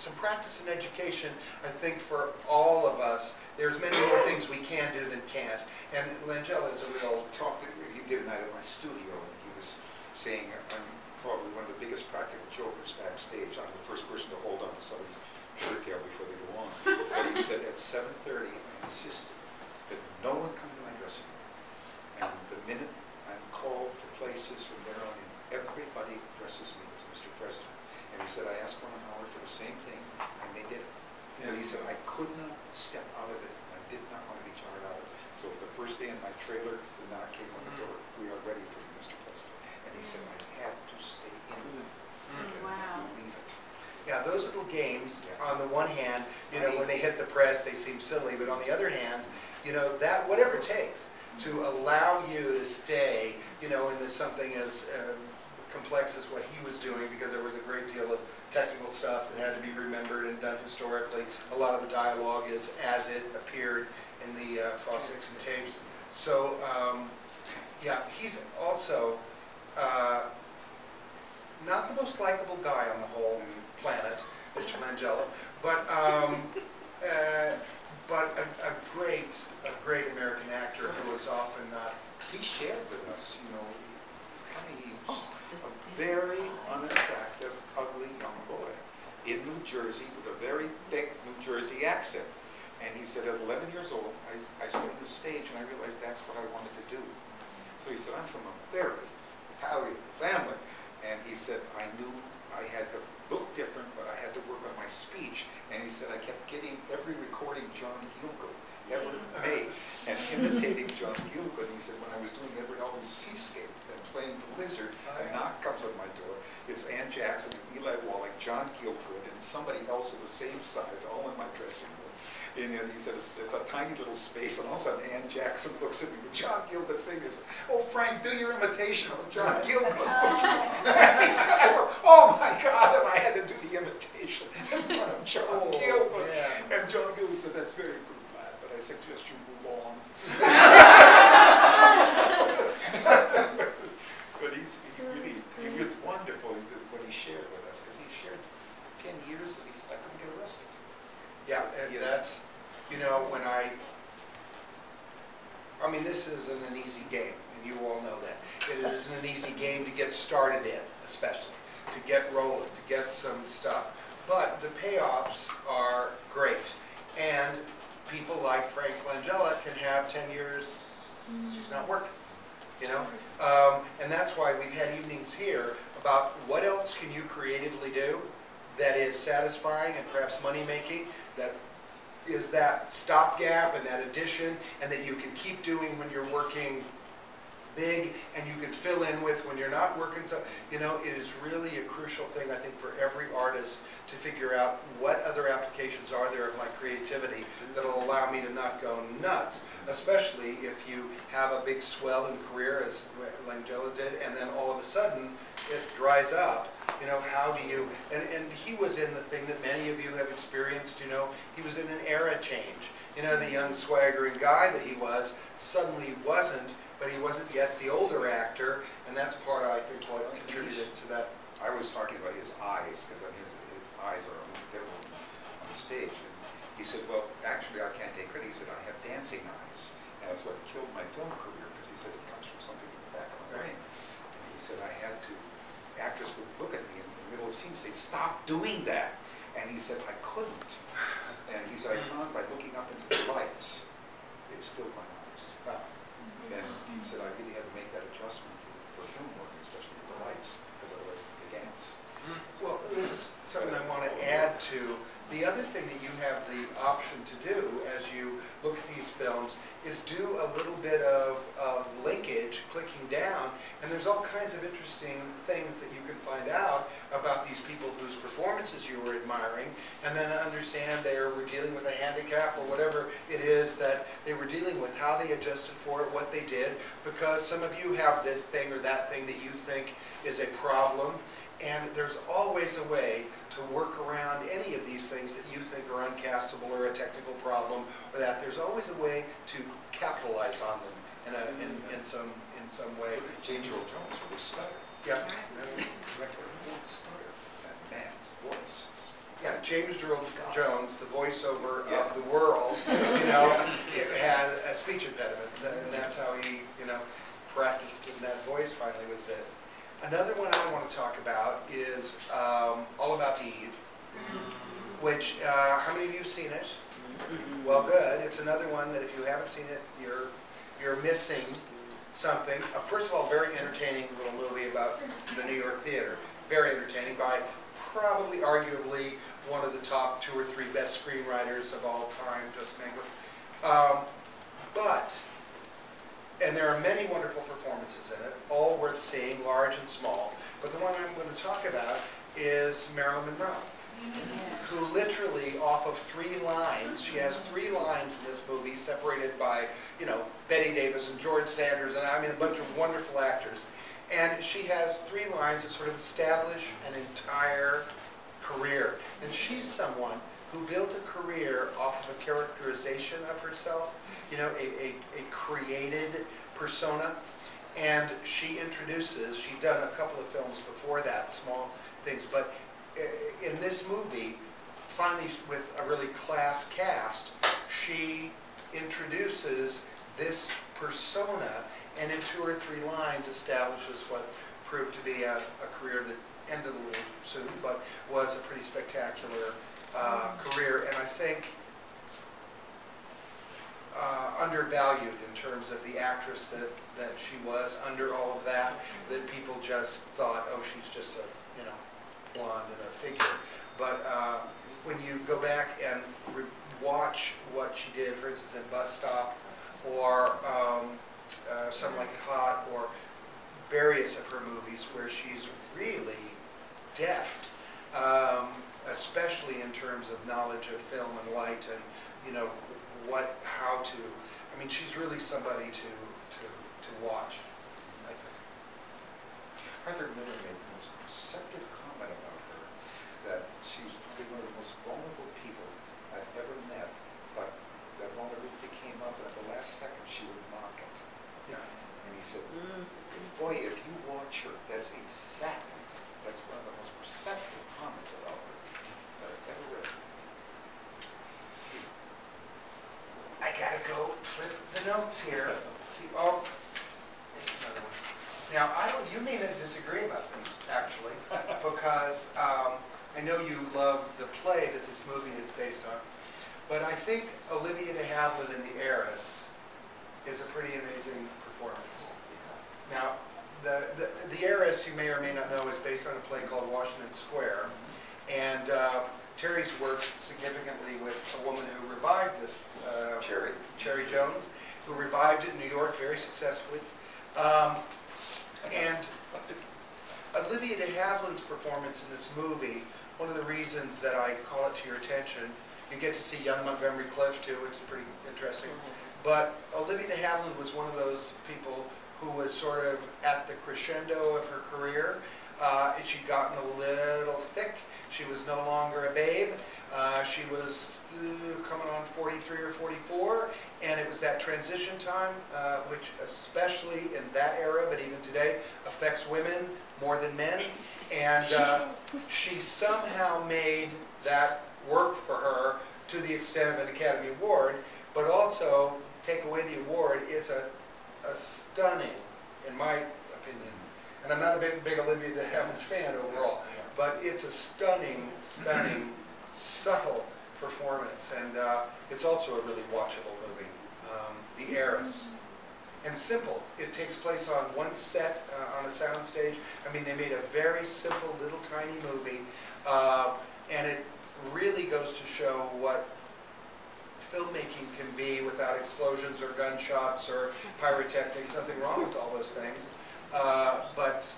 some practice and education, I think, for all of us. There's many more things we can do than can't. And Langella is a real... He did a night at my studio, and he was saying, I'm probably one of the biggest practical jokers backstage. I'm the first person to hold on to somebody's shirt tail before they go on. But he said at 7:30, I insisted that no one come to my dressing room. And the minute I'm called for places from there on in, everybody addresses me as Mr. President. And he said, I asked Ron Howard for the same thing, and they did it. Because he said, I could not step out of it. I did not want to be jarred out of it. So if the first day in my trailer, the knock came on the door, we are ready for you, Mr. President. And he said, I had to stay in it. Wow. Leave it. Yeah, those little games, on the one hand, you know, when they hit the press, they seem silly, but on the other hand, you know, that whatever it takes to allow you to stay, you know, into something as complex as what he was doing, because there was a great deal of technical stuff that had to be remembered and done historically. A lot of the dialogue is as it appeared in the process and tapes. So, yeah, he's also not the most likable guy on the whole planet, Mr. Langella, but a great American actor who was often not. He shared with us, you know, he was a very unattractive, ugly young boy in New Jersey with a very thick New Jersey accent. And he said, at 11 years old, I stood on the stage and I realized that's what I wanted to do. So he said, I'm from a very Italian family. And he said, I knew I had to look different, but I had to work on my speech. And he said, I kept getting every recording John Gielgud ever made and imitating John Gielgud. He said, when I was doing Edward Ellis's Seascape and playing the Lizard, a knock comes on my door. It's Ann Jackson and Eli Wallach, John Gielgud, and somebody else of the same size, all in my dressing room. And he said, it's a tiny little space, and all of a sudden Ann Jackson looks at me with John Gielgud sitting there, oh, Frank, do your imitation of John Gielgud. And he said, oh my God, and I had to do the imitation in front of John Gielgud. Yeah. And John Gielgud said, that's very good, lad, but I suggest you move on. But he was wonderful what he shared with us, because he shared 10 years that he said, I couldn't get arrested. Yeah, and that's, you know, when I mean, this isn't an easy game, and you all know that. It isn't an easy game to get started in, especially, to get rolling, to get some stuff. But the payoffs are great, and people like Frank Langella can have 10 years she's not working, you know? And that's why we've had evenings here about what else can you creatively do that is satisfying and perhaps money-making, that is that stopgap and that addition, and that you can keep doing when you're working big and you can fill in with when you're not working. So, you know, it is really a crucial thing, I think, for every artist to figure out what other applications are there of my creativity that will allow me to not go nuts, especially if you have a big swell in career, as Langella did, and then all of a sudden it dries up. You know, how do you, and he was in the thing that many of you have experienced, you know, he was in an era change. You know, the young swaggering guy that he was suddenly wasn't, but he wasn't yet the older actor, and that's part of, I think, what contributed to that. I was talking about his eyes, because I mean, his eyes are unforgettable on the stage. And he said, well, actually, I can't take credit. He said, I have dancing eyes. And that's what killed my film career, because he said it comes from something in the back of my brain. And he said, I had to, actors would look at me in the middle of scenes, they'd stop doing that. And he said, I couldn't. And he said, I found by looking up into the lights, it stilled my eyes. And he said, I really had to make that adjustment for film work, especially with the lights, because otherwise they dance. Well, this is something I want to add to. The other thing that you have the option to do as you look at these films is do a little bit of linkage, clicking down, and there's all kinds of interesting things that you can find out about these people whose performances you were admiring, and then understand they were dealing with a handicap or whatever it is that they were dealing with, how they adjusted for it, what they did, because some of you have this thing or that thing that you think is a problem, and there's always a way to work around any of these things that you think are uncastable or a technical problem, or that there's always a way to capitalize on them in some way. James Earl Jones with his stutter. Yeah. Record won't stutter. That man's voice. Yeah. James Earl Jones, the voiceover Yeah. of the world, you know, it has a speech impediment, and that's how he, you know, practiced in that voice finally was that. Another one I want to talk about is All About Eve, which, how many of you have seen it? Well, good. It's another one that if you haven't seen it, you're missing something. First of all, very entertaining little movie about the New York theater. Very entertaining by probably, arguably, one of the top 2 or 3 best screenwriters of all time, Joseph Mangler. And there are many wonderful performances in it, all worth seeing, large and small. But the one I'm going to talk about is Marilyn Monroe, who literally, off of 3 lines, she has 3 lines in this movie separated by, you know, Betty Davis and George Sanders, and I mean a bunch of wonderful actors. And she has 3 lines that sort of establish an entire career. And she's someone who built a career off of a characterization of herself, you know, a created persona. And she introduces, she'd done a couple of films before that, small things, but in this movie, finally with a really class cast, she introduces this persona and in 2 or 3 lines establishes what proved to be a career that ended a little soon, but was a pretty spectacular career, and I think undervalued in terms of the actress that she was under all of that people just thought, oh, she's just a, you know, blonde and a figure. But when you go back and watch what she did, for instance, in Bus Stop, or Something Like It Hot, or various of her movies where she's really deft, especially in terms of knowledge of film and light and, you know, how to, I mean, she's really somebody to watch, I think. Arthur Miller made the most perceptive comment about her, that she's probably one of the most vulnerable people I've ever met, but that vulnerability came up and at the last second she would mock it. Yeah. And he said, boy, if you watch her, that's one of the most perceptive comments about her that I've ever read. I gotta go flip the notes here. See, oh, it's another one. Now, you may not disagree about this, actually, because I know you love the play that this movie is based on, but I think Olivia de Havilland in The Heiress is a pretty amazing performance. Now, the Heiress, you may or may not know, is based on a play called Washington Square, and Terry's worked significantly with a woman who revived this, Cherry Jones, who revived it in New York very successfully. And Olivia de Havilland's performance in this movie, one of the reasons that I call it to your attention, you get to see young Montgomery Clift too, which is pretty interesting. But Olivia de Havilland was one of those people who was sort of at the crescendo of her career. She'd gotten a little thick. She was no longer a babe. She was coming on 43 or 44, and it was that transition time, which especially in that era, but even today, affects women more than men. And she somehow made that work for her to the extent of an Academy Award, but also, take away the award, it's a stunning, in my opinion, and I'm not a big Olivia de Havilland fan overall, but it's a stunning, subtle performance, and it's also a really watchable movie, The Heiress. And simple. It takes place on one set on a sound stage. I mean, they made a very simple, little tiny movie, and it really goes to show what filmmaking can be without explosions or gunshots or pyrotechnics. Nothing wrong with all those things. But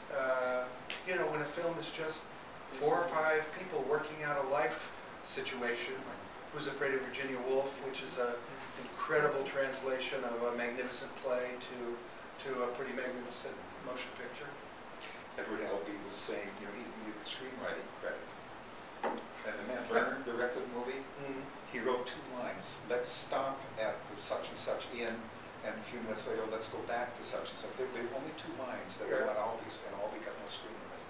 you know, when a film is just 4 or 5 people working out a life situation, Who's Afraid of Virginia Woolf, which is an incredible translation of a magnificent play to a pretty magnificent motion picture. Edward Albee was saying, you know, he didn't get the screenwriting credit. And the man Bernard directed the movie. He wrote 2 lines. Let's stop at the such and such inn, and a few minutes later, let's go back to such and such. There were only 2 lines that were on Albee's, and Albee got no screenwriting.